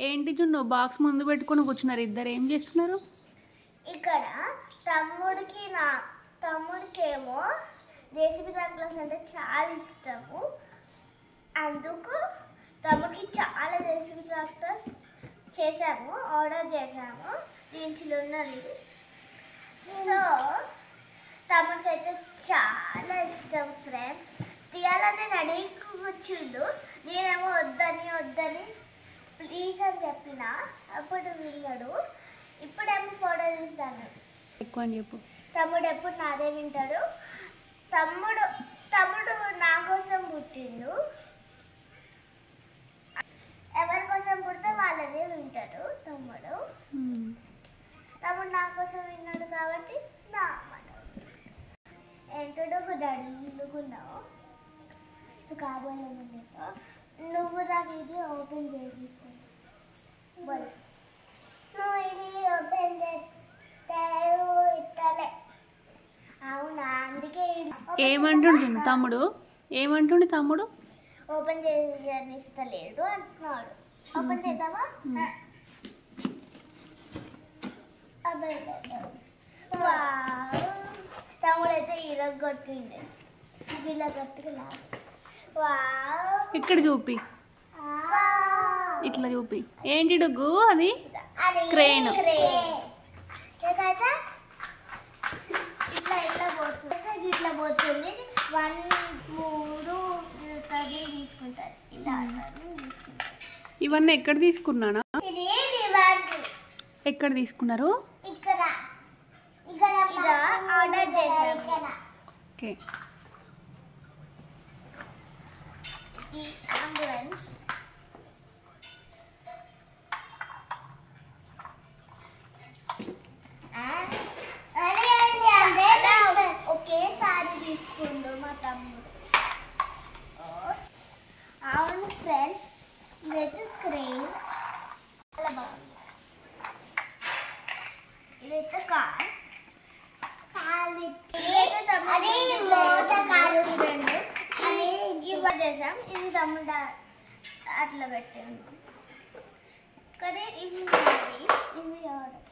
ఏంటి జున్ను బాక్స్ ముందు పెట్టుకొని కూర్చున్నారు ఇద్దరు, ఏం చేస్తున్నారు? ఇక్కడ తమ్ముడికేమో జేసీబీ ట్రాక్టర్స్ అంటే చాలా ఇష్టము. అందుకు తమ్ముడికి చాలా జేసీబీ ట్రాక్టర్స్ ఆర్డర్ చేసాము. దీంట్లో ఉన్నది. సో తమ్ముడికి అయితే చాలా ఇష్టం ఫ్రెండ్స్. తీయాలని రెడీ కూర్చుండు. నేనేమో వద్దని ప్లీజ్ అని చెప్పిన. అప్పుడు విన్నాడు. ఇప్పుడేమో ఫోటో తీస్తాను. ఎక్కువ అని చెప్పు. తమ్ముడు ఎప్పుడు నాదే వింటాడు. తమ్ముడు నా కోసం పుట్టిండు. ఎవరి కోసం పుడితే వాళ్ళదే వింటాడు తమ్ముడు. నా కోసం విన్నాడు కాబట్టి నా ఎంతడో అడుగున్నావు కాబోయే ముందుతో నువ్వు నాకు ఇది ఓపెన్ చేసిస్తాను. నువ్వు ఇది ఓపెన్ చేస్తావు ఇస్తలే. అవునా? అందుకే ఏమంటుండు తమ్ముడు? తమ్ముడు ఓపెన్ చేసి ఇస్తలేడు అంటున్నాడు. ఓపెన్ చేద్దామా? తమ్ముడు అయితే ఇరగొట్టిండే. ఇలా గట్టిగా ఇక్కడ చూపి, ఇట్లా చూపి. ఏంటి డుగ్గు అది? క్రేన్. ఇట్లా పోతుంది. 1 3 తీసుకుంటారు. ఇవన్నీ ఎక్కడ తీసుకున్నానా? ఎక్కడ తీసుకున్నారు? ఇక్కడ ఆర్డర్ చేశాను. ఓకే. The ambulance. ఒకేసారి తీసుకుండు మా తమ్ముడు. అవును ఫ్రెండ్స్, ఇదైతే క్రేన్. చాలా బాగుంది. ఇదైతే కార్. చేసాం. ఇది తమ్ముడు అట్లా పెట్టాము. కానీ ఇది ఆర్డర్.